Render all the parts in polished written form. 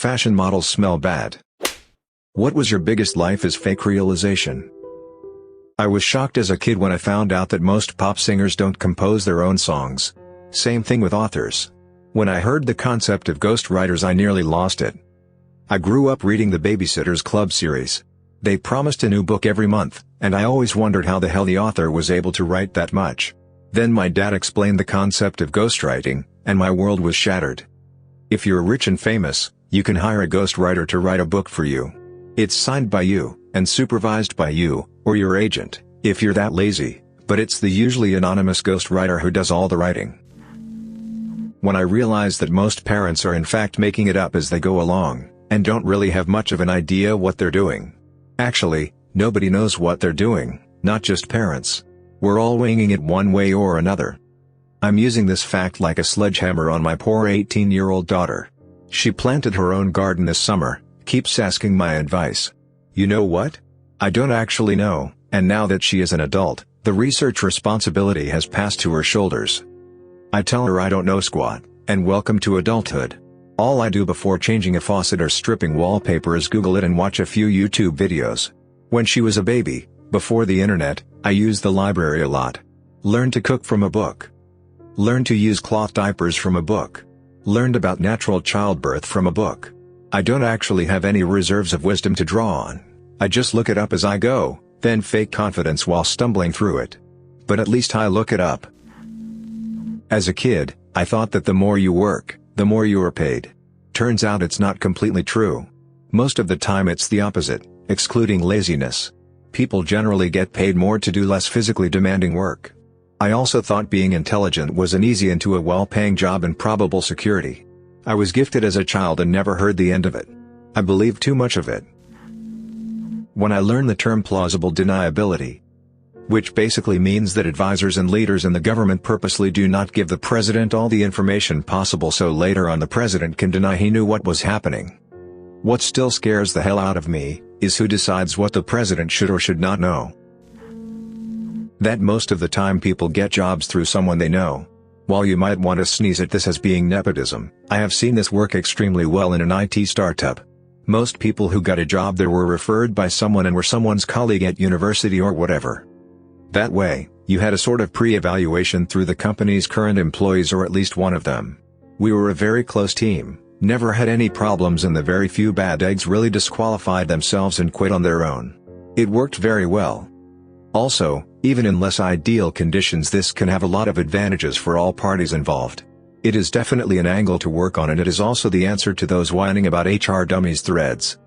Fashion models smell bad. What was your biggest life is fake realization? I was shocked as a kid when I found out that most pop singers don't compose their own songs. Same thing with authors. When I heard the concept of ghostwriters, I nearly lost it. I grew up reading the Babysitter's Club series. They promised a new book every month, and I always wondered how the hell the author was able to write that much. Then my dad explained the concept of ghostwriting, and my world was shattered. If you're rich and famous, you can hire a ghostwriter to write a book for you. It's signed by you, and supervised by you, or your agent, if you're that lazy, but it's the usually anonymous ghostwriter who does all the writing. When I realized that most parents are in fact making it up as they go along, and don't really have much of an idea what they're doing. Actually, nobody knows what they're doing, not just parents. We're all winging it one way or another. I'm using this fact like a sledgehammer on my poor 18-year-old daughter. She planted her own garden this summer, keeps asking my advice. You know what? I don't actually know, and now that she is an adult, the research responsibility has passed to her shoulders. I tell her I don't know squat, and welcome to adulthood. All I do before changing a faucet or stripping wallpaper is Google it and watch a few YouTube videos. When she was a baby, before the internet, I used the library a lot. Learned to cook from a book. Learned to use cloth diapers from a book. Learned about natural childbirth from a book. I don't actually have any reserves of wisdom to draw on. I just look it up as I go, then fake confidence while stumbling through it. But at least I look it up. As a kid, I thought that the more you work, the more you are paid. Turns out it's not completely true. Most of the time it's the opposite, excluding laziness. People generally get paid more to do less physically demanding work. I also thought being intelligent was an easy into a well-paying job and probable security. I was gifted as a child and never heard the end of it. I believed too much of it. When I learned the term plausible deniability, which basically means that advisors and leaders in the government purposely do not give the president all the information possible so later on the president can deny he knew what was happening. What still scares the hell out of me is who decides what the president should or should not know. That most of the time people get jobs through someone they know. While you might want to sneeze at this as being nepotism, I have seen this work extremely well in an IT startup. Most people who got a job there were referred by someone and were someone's colleague at university or whatever. That way, you had a sort of pre-evaluation through the company's current employees or at least one of them. We were a very close team, never had any problems, and the very few bad eggs really disqualified themselves and quit on their own. It worked very well. Also, even in less ideal conditions, this can have a lot of advantages for all parties involved. It is definitely an angle to work on, and it is also the answer to those whining about HR dummies threads.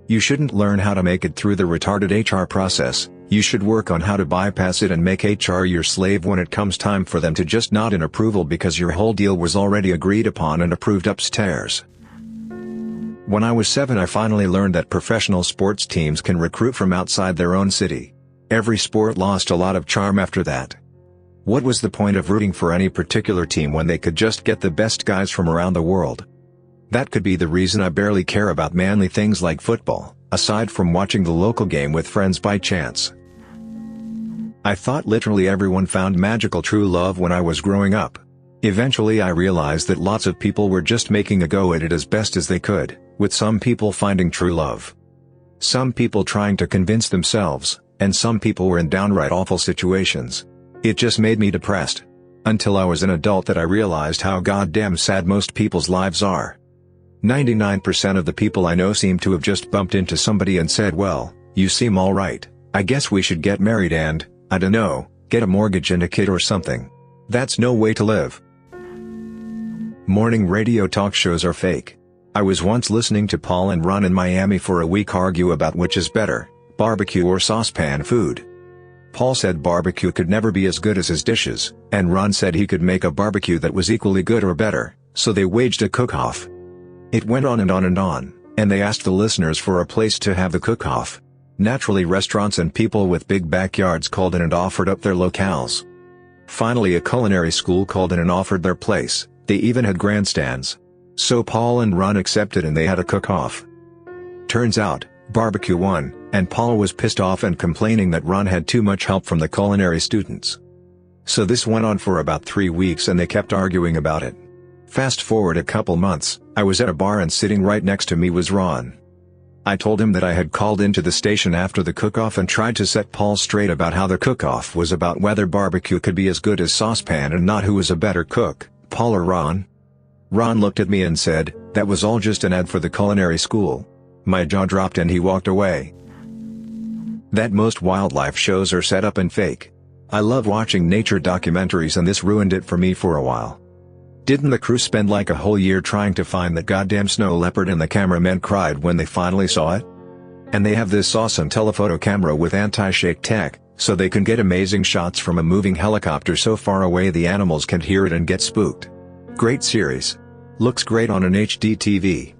You shouldn't learn how to make it through the retarded HR process, you should work on how to bypass it and make HR your slave when it comes time for them to just nod in approval because your whole deal was already agreed upon and approved upstairs. When I was 7, I finally learned that professional sports teams can recruit from outside their own city. Every sport lost a lot of charm after that. What was the point of rooting for any particular team when they could just get the best guys from around the world? That could be the reason I barely care about manly things like football, aside from watching the local game with friends by chance. I thought literally everyone found magical true love when I was growing up. Eventually I realized that lots of people were just making a go at it as best as they could, with some people finding true love. Some people trying to convince themselves, and some people were in downright awful situations. It just made me depressed. Until I was an adult that I realized how goddamn sad most people's lives are. 99% of the people I know seem to have just bumped into somebody and said, well, you seem alright, I guess we should get married and, I dunno, get a mortgage and a kid or something. That's no way to live. Morning radio talk shows are fake. I was once listening to Paul and Ron in Miami for a week argue about which is better, barbecue or saucepan food. Paul said barbecue could never be as good as his dishes, and Ron said he could make a barbecue that was equally good or better, so they waged a cook-off. It went on and on and on, and they asked the listeners for a place to have the cook-off. Naturally, restaurants and people with big backyards called in and offered up their locales. Finally, a culinary school called in and offered their place. They even had grandstands. So Paul and Ron accepted and they had a cook-off. Turns out, barbecue won, and Paul was pissed off and complaining that Ron had too much help from the culinary students. So this went on for about 3 weeks and they kept arguing about it. Fast forward a couple months, I was at a bar and sitting right next to me was Ron. I told him that I had called into the station after the cook-off and tried to set Paul straight about how the cook-off was about whether barbecue could be as good as saucepan and not who was a better cook, Paul or Ron. Ron looked at me and said, "That was all just an ad for the culinary school." My jaw dropped and he walked away. That most wildlife shows are set up and fake. I love watching nature documentaries and this ruined it for me for a while. Didn't the crew spend like a whole year trying to find that goddamn snow leopard and the cameramen cried when they finally saw it? And they have this awesome telephoto camera with anti-shake tech, so they can get amazing shots from a moving helicopter so far away the animals can't hear it and get spooked. Great series. Looks great on an HD TV.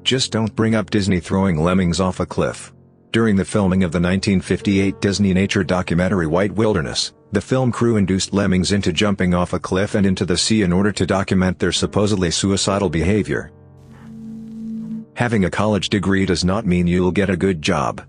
Just don't bring up Disney throwing lemmings off a cliff. During the filming of the 1958 Disney nature documentary White Wilderness, the film crew induced lemmings into jumping off a cliff and into the sea in order to document their supposedly suicidal behavior. Having a college degree does not mean you'll get a good job.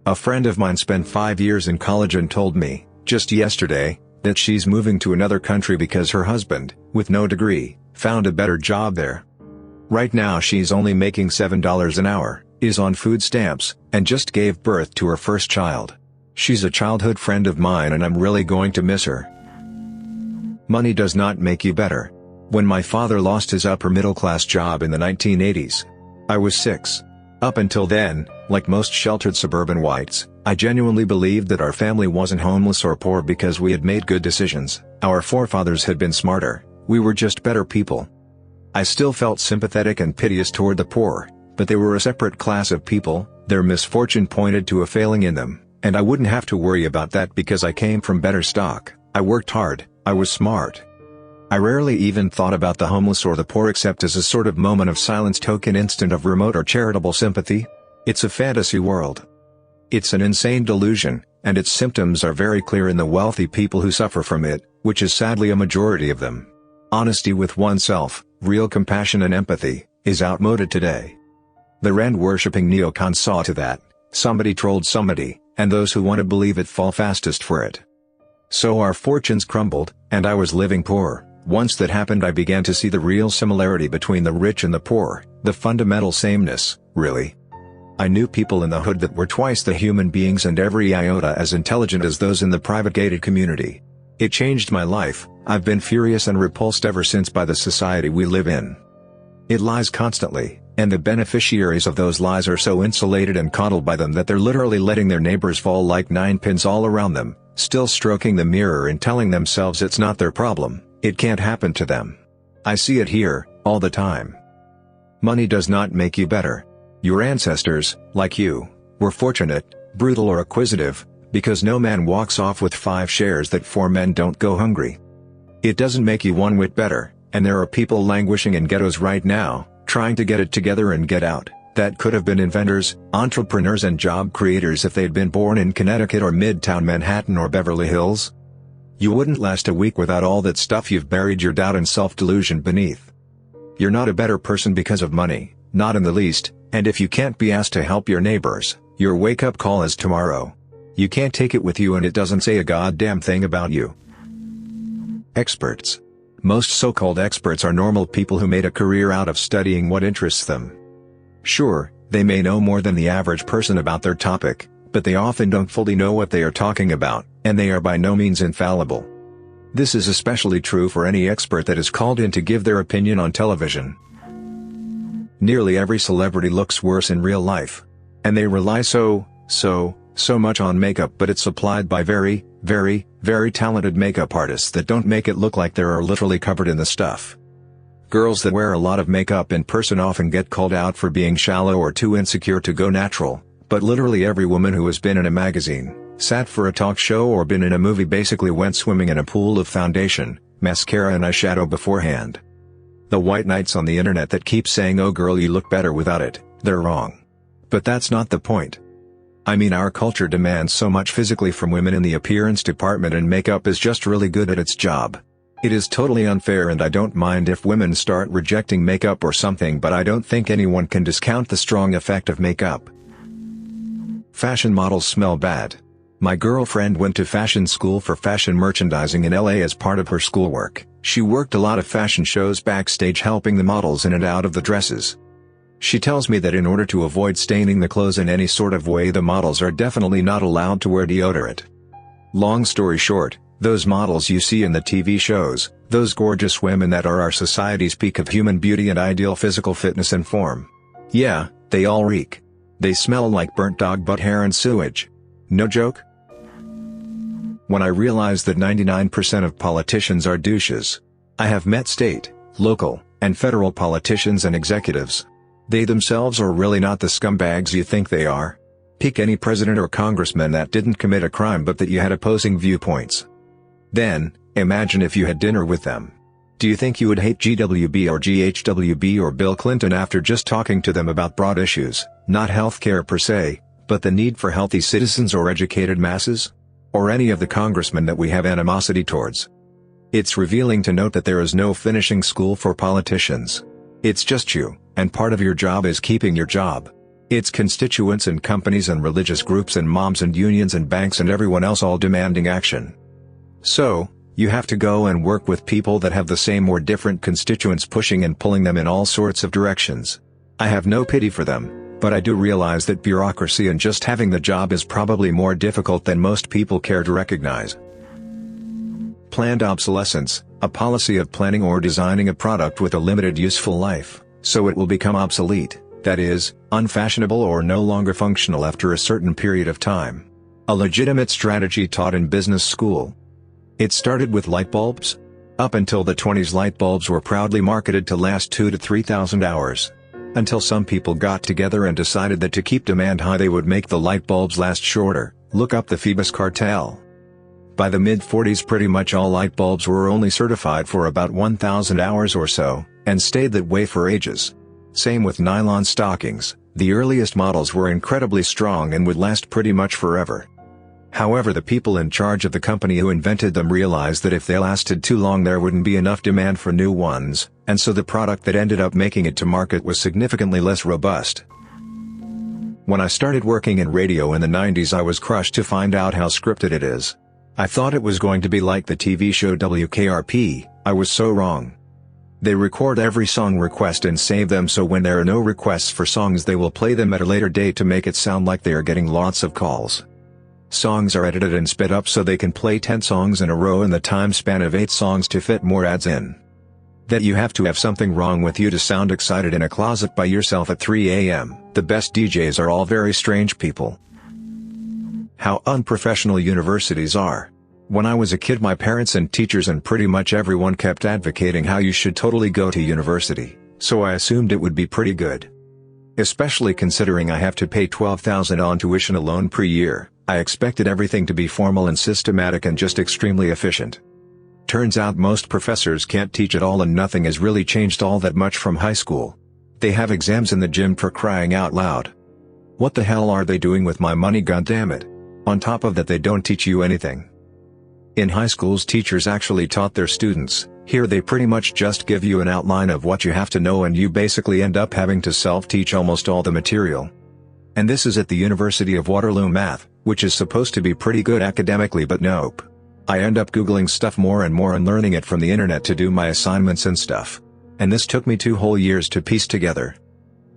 A friend of mine spent 5 years in college and told me, just yesterday, that she's moving to another country because her husband, with no degree, found a better job there. Right now she's only making $7 an hour, is on food stamps, and just gave birth to her first child. She's a childhood friend of mine and I'm really going to miss her. Money does not make you better. When my father lost his upper middle class job in the 1980s, I was 6. Up until then, like most sheltered suburban whites, I genuinely believed that our family wasn't homeless or poor because we had made good decisions. Our forefathers had been smarter, we were just better people. I still felt sympathetic and piteous toward the poor, but they were a separate class of people, their misfortune pointed to a failing in them. And I wouldn't have to worry about that because I came from better stock. I worked hard, I was smart. I rarely even thought about the homeless or the poor except as a sort of moment of silence token instant of remote or charitable sympathy. It's a fantasy world. It's an insane delusion, and its symptoms are very clear in the wealthy people who suffer from it, which is sadly a majority of them. Honesty with oneself, real compassion and empathy, is outmoded today. The rent-worshipping neocons saw to that, somebody trolled somebody, and those who want to believe it fall fastest for it. So our fortunes crumbled, and I was living poor. Once that happened I began to see the real similarity between the rich and the poor, the fundamental sameness, really. I knew people in the hood that were twice the human beings and every iota as intelligent as those in the private gated community. It changed my life. I've been furious and repulsed ever since by the society we live in. It lies constantly, and the beneficiaries of those lies are so insulated and coddled by them that they're literally letting their neighbors fall like ninepins all around them, still stroking the mirror and telling themselves it's not their problem, it can't happen to them. I see it here, all the time. Money does not make you better. Your ancestors, like you, were fortunate, brutal or acquisitive, because no man walks off with 5 shares that 4 men don't go hungry. It doesn't make you one whit better, and there are people languishing in ghettos right now, trying to get it together and get out, that could have been inventors, entrepreneurs and job creators if they'd been born in Connecticut or Midtown Manhattan or Beverly Hills. You wouldn't last a week without all that stuff you've buried your doubt and self-delusion beneath. You're not a better person because of money, not in the least, and if you can't be asked to help your neighbors, your wake-up call is tomorrow. You can't take it with you and it doesn't say a goddamn thing about you. Experts. Most so-called experts are normal people who made a career out of studying what interests them. Sure, they may know more than the average person about their topic, but they often don't fully know what they are talking about, and they are by no means infallible. This is especially true for any expert that is called in to give their opinion on television. Nearly every celebrity looks worse in real life. And they rely so much on makeup, but it's supplied by very talented makeup artists that don't make it look like they are literally covered in the stuff. Girls that wear a lot of makeup in person often get called out for being shallow or too insecure to go natural, but literally every woman who has been in a magazine, sat for a talk show or been in a movie basically went swimming in a pool of foundation, mascara and eyeshadow beforehand. The white knights on the internet that keep saying "oh girl you look better without it," they're wrong. But that's not the point. I mean, our culture demands so much physically from women in the appearance department, and makeup is just really good at its job. It is totally unfair, and I don't mind if women start rejecting makeup or something, but I don't think anyone can discount the strong effect of makeup. Fashion models smell bad. My girlfriend went to fashion school for fashion merchandising in LA as part of her schoolwork. She worked a lot of fashion shows backstage helping the models in and out of the dresses. She tells me that in order to avoid staining the clothes in any sort of way, the models are definitely not allowed to wear deodorant. Long story short, those models you see in the TV shows, those gorgeous women that are our society's peak of human beauty and ideal physical fitness and form. Yeah, they all reek. They smell like burnt dog butt hair and sewage. No joke? When I realized that 99% of politicians are douches. I have met state, local, and federal politicians and executives. They themselves are really not the scumbags you think they are. Pick any president or congressman that didn't commit a crime but that you had opposing viewpoints. Then, imagine if you had dinner with them. Do you think you would hate GWB or GHWB or Bill Clinton after just talking to them about broad issues, not healthcare per se, but the need for healthy citizens or educated masses? Or any of the congressmen that we have animosity towards? It's revealing to note that there is no finishing school for politicians. It's just you, and part of your job is keeping your job. It's constituents and companies and religious groups and moms and unions and banks and everyone else all demanding action. So, you have to go and work with people that have the same or different constituents pushing and pulling them in all sorts of directions. I have no pity for them, but I do realize that bureaucracy and just having the job is probably more difficult than most people care to recognize. Planned obsolescence, a policy of planning or designing a product with a limited useful life, so it will become obsolete, that is, unfashionable or no longer functional after a certain period of time. A legitimate strategy taught in business school. It started with light bulbs. Up until the 20s, light bulbs were proudly marketed to last 2,000 to 3,000 hours. Until some people got together and decided that to keep demand high they would make the light bulbs last shorter. Look up the Phoebus cartel. By the mid-40s pretty much all light bulbs were only certified for about 1,000 hours or so, and stayed that way for ages. Same with nylon stockings, the earliest models were incredibly strong and would last pretty much forever. However, the people in charge of the company who invented them realized that if they lasted too long there wouldn't be enough demand for new ones, and so the product that ended up making it to market was significantly less robust. When I started working in radio in the 90s I was crushed to find out how scripted it is. I thought it was going to be like the TV show WKRP, I was so wrong. They record every song request and save them so when there are no requests for songs they will play them at a later date to make it sound like they are getting lots of calls. Songs are edited and sped up so they can play 10 songs in a row in the time span of 8 songs to fit more ads in. That you have to have something wrong with you to sound excited in a closet by yourself at 3 a.m. The best DJs are all very strange people. How unprofessional universities are. When I was a kid my parents and teachers and pretty much everyone kept advocating how you should totally go to university, so I assumed it would be pretty good. Especially considering I have to pay $12,000 on tuition alone per year, I expected everything to be formal and systematic and just extremely efficient. Turns out most professors can't teach at all and nothing has really changed all that much from high school. They have exams in the gym for crying out loud. What the hell are they doing with my money, goddammit? On top of that they don't teach you anything. In high schools teachers actually taught their students, here they pretty much just give you an outline of what you have to know and you basically end up having to self-teach almost all the material. And this is at the University of Waterloo Math, which is supposed to be pretty good academically but nope. I end up googling stuff more and more and learning it from the internet to do my assignments and stuff. And this took me 2 whole years to piece together.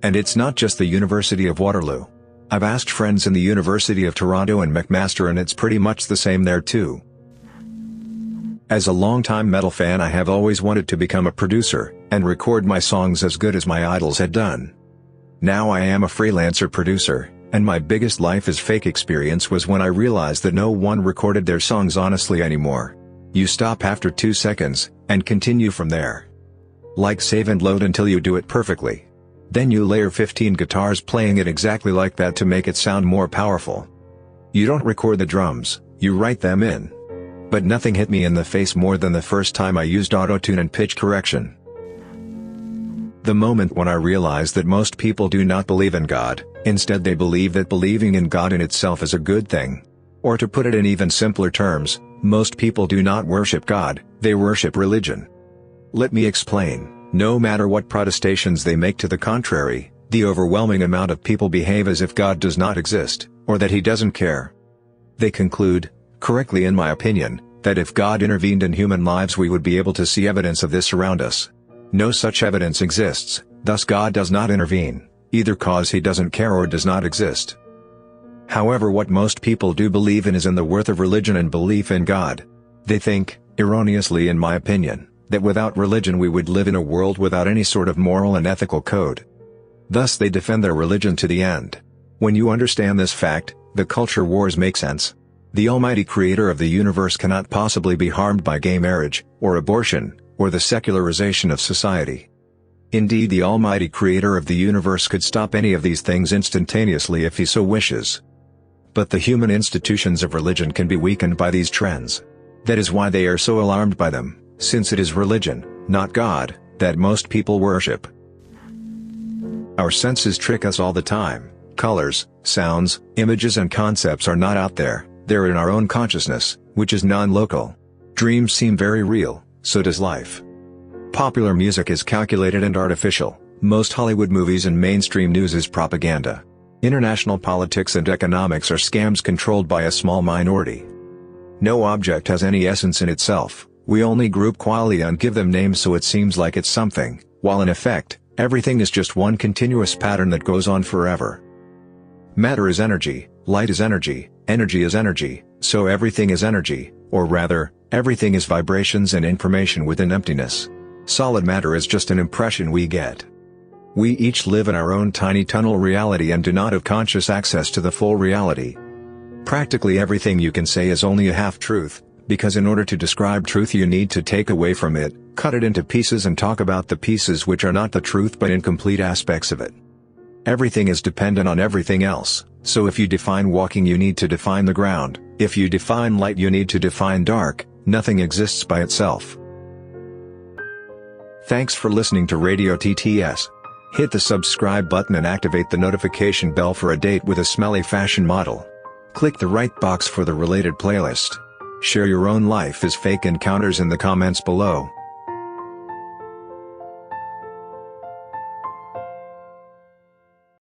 And it's not just the University of Waterloo. I've asked friends in the University of Toronto and McMaster and it's pretty much the same there too. As a longtime metal fan I have always wanted to become a producer, and record my songs as good as my idols had done. Now I am a freelancer producer, and my biggest life is fake experience was when I realized that no one recorded their songs honestly anymore. You stop after 2 seconds, and continue from there. Like save and load until you do it perfectly. Then you layer 15 guitars playing it exactly like that to make it sound more powerful. You don't record the drums, you write them in. But nothing hit me in the face more than the first time I used auto-tune and pitch correction. The moment when I realized that most people do not believe in God, instead they believe that believing in God in itself is a good thing. Or to put it in even simpler terms, most people do not worship God, they worship religion. Let me explain. No matter what protestations they make to the contrary, the overwhelming amount of people behave as if God does not exist, or that he doesn't care. They conclude, correctly in my opinion, that if God intervened in human lives we would be able to see evidence of this around us. No such evidence exists, thus God does not intervene, either cause he doesn't care or does not exist. However, what most people do believe in is in the worth of religion and belief in God. They think, erroneously in my opinion, that without religion we would live in a world without any sort of moral and ethical code. Thus they defend their religion to the end. When you understand this fact, the culture wars make sense. The Almighty Creator of the universe cannot possibly be harmed by gay marriage, or abortion, or the secularization of society. Indeed, the Almighty Creator of the universe could stop any of these things instantaneously if he so wishes. But the human institutions of religion can be weakened by these trends. That is why they are so alarmed by them, since it is religion, not God, that most people worship. Our senses trick us all the time. Colors, sounds, images and concepts are not out there, they're in our own consciousness, which is non-local. Dreams seem very real, so does life. Popular music is calculated and artificial, most Hollywood movies and mainstream news is propaganda. International politics and economics are scams controlled by a small minority. No object has any essence in itself, we only group qualia and give them names so it seems like it's something, while in effect, everything is just one continuous pattern that goes on forever. Matter is energy, light is energy is energy, so everything is energy, or rather, everything is vibrations and information within emptiness. Solid matter is just an impression we get. We each live in our own tiny tunnel reality and do not have conscious access to the full reality. Practically everything you can say is only a half-truth, because in order to describe truth you need to take away from it, cut it into pieces and talk about the pieces which are not the truth but incomplete aspects of it. Everything is dependent on everything else, so if you define walking you need to define the ground, if you define light you need to define dark, nothing exists by itself. Thanks for listening to Radio TTS. Hit the subscribe button and activate the notification bell for a date with a smelly fashion model. Click the right box for the related playlist. Share your own life is fake encounters in the comments below.